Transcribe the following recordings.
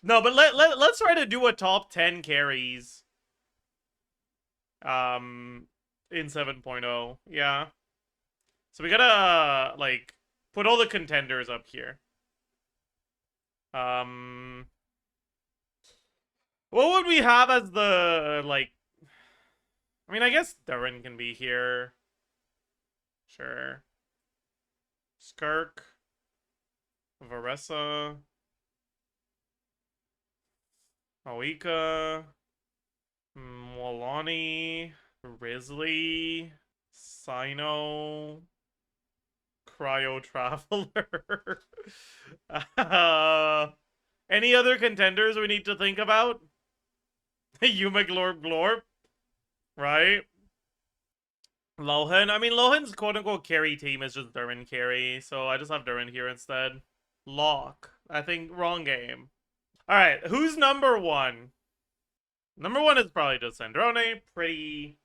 No, but let's try to do a top 10 carries. In 7.0. Yeah. So we gotta, like, put all the contenders up here. Um, what would we have as the, like, I mean, I guess Durin can be here. Sure. Skirk. Varessa. Aoika. Molani. Risley. Sino. Cryo Traveler. Any other contenders we need to think about? Yuma Glorp Glorp. Right? Lohan. I mean, Lohan's quote-unquote carry team is just Durin carry, so I just have Durin here instead. Lock. I think wrong game. Alright, who's number one? Number one is probably just Sandrone. Pretty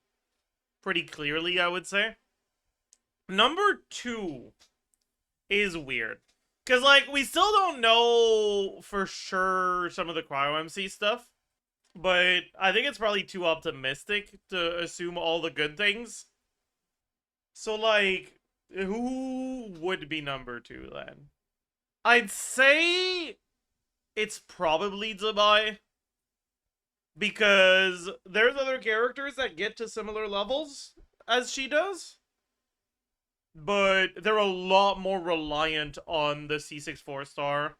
clearly, I would say. Number two is weird. Because, like, we still don't know for sure some of the Cryo MC stuff. But I think it's probably too optimistic to assume all the good things. So, like, who would be number two then? I'd say it's probably Zabai. Because there's other characters that get to similar levels as she does. But they're a lot more reliant on the C6 4-star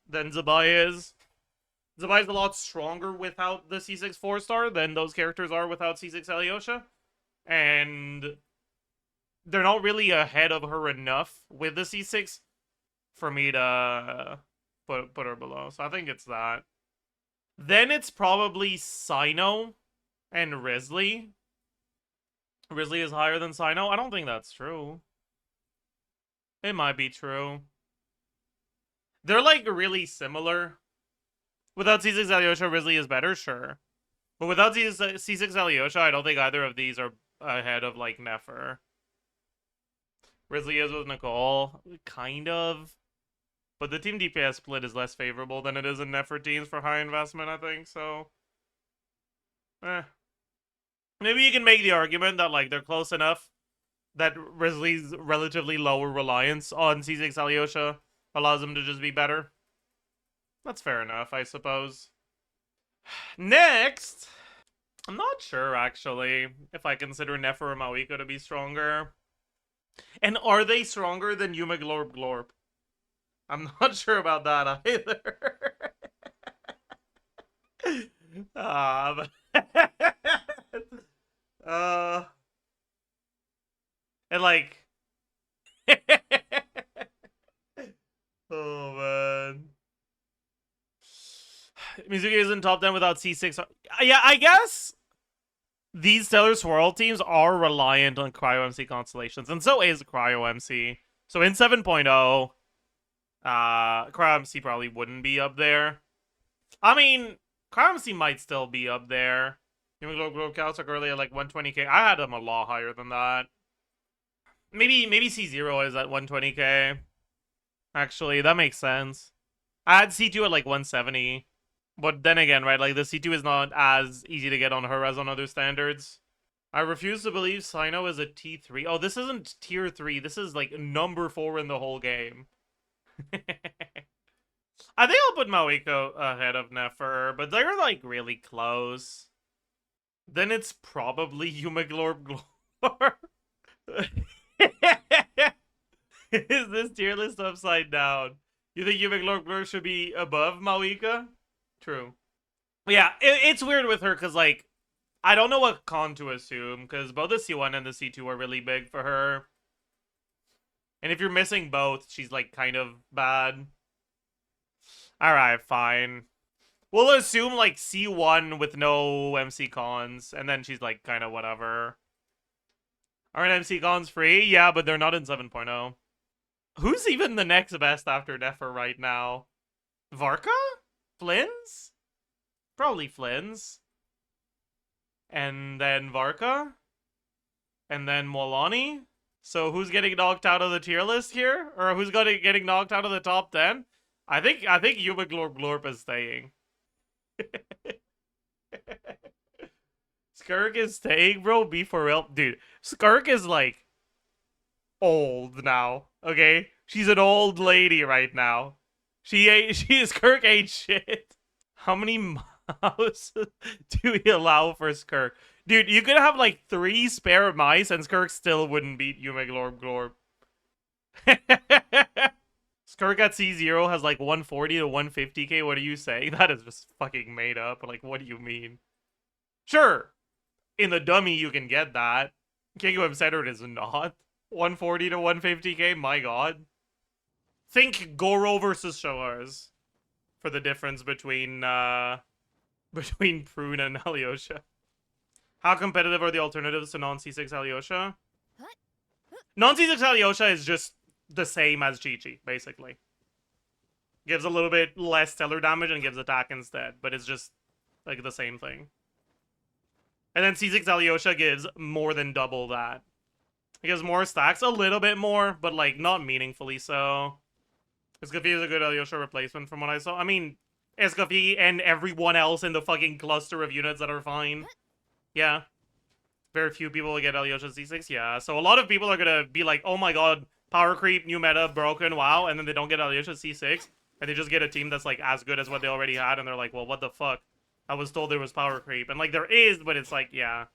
than Zabai is. Zabai's a lot stronger without the C6 4-star than those characters are without C6 Alyosha. And they're not really ahead of her enough with the C6 for me to put her below. So I think it's that. Then it's probably Sino and Risley. Risley is higher than Sino? I don't think that's true. It might be true. They're, like, really similar. Without C6 Alyosha, Risley is better? Sure. But without C6 Alyosha, I don't think either of these are ahead of, like, Nefer. Risley is with Nicole. Kind of. But the team DPS split is less favorable than it is in Nefer teams for high investment, I think, so... Maybe you can make the argument that, like, they're close enough that Risley's relatively lower reliance on C6 Alyosha allows them to just be better. That's fair enough, I suppose. Next! I'm not sure, actually, if I consider Nefer or Mawiko to be stronger. And are they stronger than Yuma Glorp Glorp? I'm not sure about that either. And like, oh man, Mizuki isn't top 10 without C6. Yeah, I guess these Stellar Swirl teams are reliant on Cryo MC constellations, and so is Cryo MC. So in 7.0, Cryo MC probably wouldn't be up there. I mean, Cryo MC might still be up there. Human Globe counts like earlier, like 120k. I had them a lot higher than that. Maybe C0 is at 120k. Actually, that makes sense. I had C2 at like 170. But then again, right, like the C2 is not as easy to get on her as on other standards. I refuse to believe Sino is a T3. Oh, this isn't tier 3. This is like number 4 in the whole game. I think I'll put Mawiko ahead of Nefer, but they're like really close. Then it's probably Yumaglorb Glor. Is this tier list upside down? You think Yumaglorb Glor should be above Mawika? True. Yeah, it's weird with her because, like, I don't know what con to assume because both the C1 and the C2 are really big for her. And if you're missing both, she's, like, kind of bad. Alright, fine. We'll assume, like, C1 with no MC cons, and then she's, like, kind of whatever. Aren't MC cons free? Yeah, but they're not in 7.0. Who's even the next best after Nefer right now? Varka? Flynn's? Probably Flynn's. And then Varka? And then Molani? So who's getting knocked out of the tier list here? Or who's getting knocked out of the top 10? I think Yuma Glorp Glorp is staying. Skirk is staying, bro. Be for real, dude. Skirk is like old now. Okay, she's an old lady right now. Skirk ain't shit. How many mouse do we allow for Skirk? Dude, you could have like 3 spare mice and Skirk still wouldn't beat Yuma Glorp Glorp. Skirk at C0 has like 140 to 150k. What are you saying? That is just fucking made up. Like, what do you mean? Sure, in the dummy you can get that. KQM Center is not 140 to 150k. My god. Think Goro versus Chevreuse for the difference between Prune and Alyosha. How competitive are the alternatives to non-C6 Alyosha? Non-C6 Alyosha is just the same as Chi-Chi, basically. Gives a little bit less stellar damage and gives attack instead, but it's just like the same thing. And then C6 Alyosha gives more than double that. It gives more stacks, a little bit more, but like not meaningfully so. Escoffier is a good Alyosha replacement from what I saw. I mean, Escoffier and everyone else in the fucking cluster of units that are fine. Yeah. Very few people will get Alyosha C6, yeah. So a lot of people are gonna be like, oh my god, power creep, new meta, broken, wow, and then they don't get Alyosha C6, and they just get a team that's like as good as what they already had, and they're like, well, what the fuck? I was told there was power creep. And like there is, but it's like, yeah.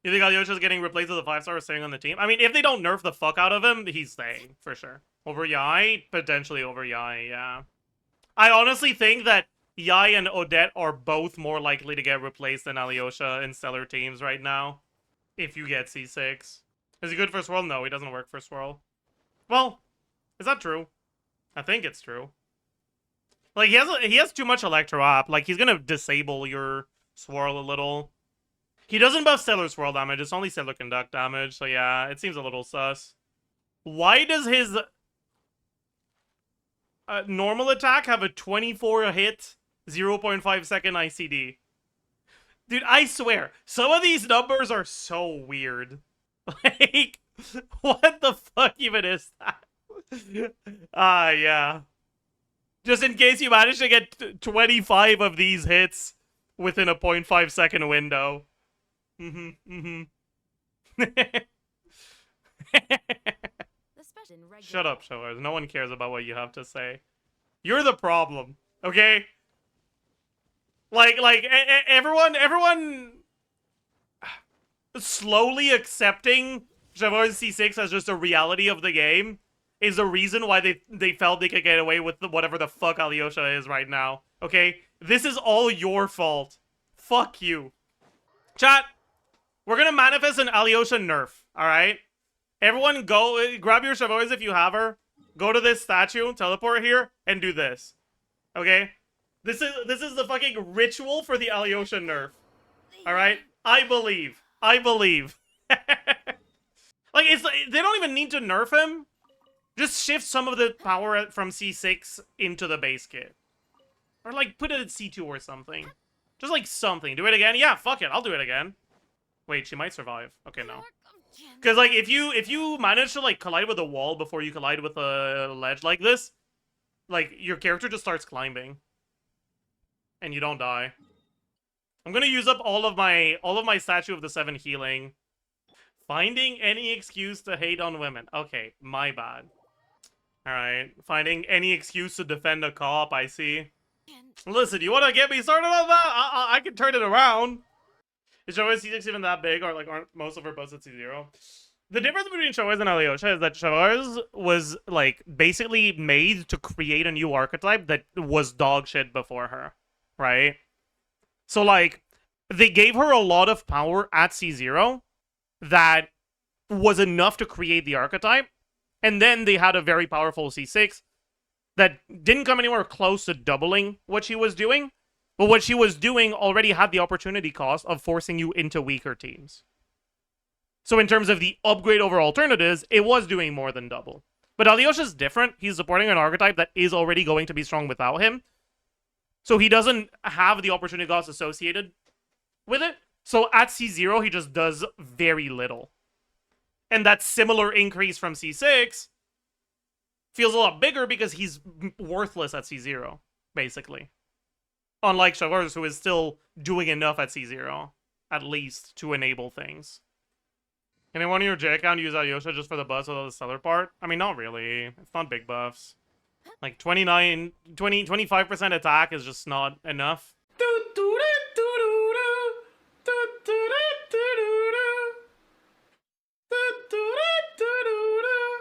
You think Alyosha's getting replaced with a 5-star staying on the team? I mean, if they don't nerf the fuck out of him, he's staying, for sure. Over Yai? Potentially over Yai, yeah. I honestly think that Yai and Odette are both more likely to get replaced than Alyosha in stellar teams right now. If you get C6. Is he good for Swirl? No, he doesn't work for Swirl. Well, is that true? I think it's true. Like, he has too much Electro Op. Like, he's gonna disable your Swirl a little. He doesn't buff Stellar Swirl damage, it's only Stellar Conduct damage, so yeah, it seems a little sus. Why does his normal attack have a 24 hit, 0.5 second ICD? Dude, I swear, some of these numbers are so weird. Like, what the fuck even is that? Yeah. Just in case you manage to get 25 of these hits within a 0.5 second window. Shut up, Showers. No one cares about what you have to say. You're the problem, okay? Like, everyone slowly accepting Chevreuse C6 as just a reality of the game is the reason why they felt they could get away with whatever the fuck Alyosha is right now, okay? This is all your fault. Fuck you. Chat, we're gonna manifest an Alyosha nerf, alright? Everyone go, grab your Chevreuse if you have her, go to this statue, teleport here, and do this. Okay? This is the fucking ritual for the Alyosha nerf. Alright? I believe. I believe. Like, they don't even need to nerf him. Just shift some of the power from C6 into the base kit. Or, like, put it at C2 or something. Just, like, something. Do it again? Yeah, fuck it. I'll do it again. Wait, she might survive. Okay, no. Because, like, if you manage to, like, collide with a wall before you collide with a ledge like this, like, your character just starts climbing. And you don't die. I'm gonna use up all of my Statue of the 7 healing. Finding any excuse to hate on women. Okay, my bad. Alright, finding any excuse to defend a cop, I see. Listen, you wanna get me started on that? I can turn it around. Is Chevreuse C6 even that big, or like aren't most of her buffs at C0? The difference between Chevreuse and Alyosha is that Chevreuse was like basically made to create a new archetype that was dog shit before her, right? So like, they gave her a lot of power at C0 that was enough to create the archetype, and then they had a very powerful C6 that didn't come anywhere close to doubling what she was doing, but what she was doing already had the opportunity cost of forcing you into weaker teams. So in terms of the upgrade over alternatives, it was doing more than double. But Alyosha's different. He's supporting an archetype that is already going to be strong without him. So he doesn't have the opportunity cost associated with it. So at C0, he just does very little. And that similar increase from C6 feels a lot bigger because he's worthless at C0, basically. Unlike Chevreuse, who is still doing enough at C0, at least, to enable things. Can anyone in your J account use Alyosha just for the buffs without the stellar part? I mean, not really. It's not big buffs. Like 25% attack is just not enough.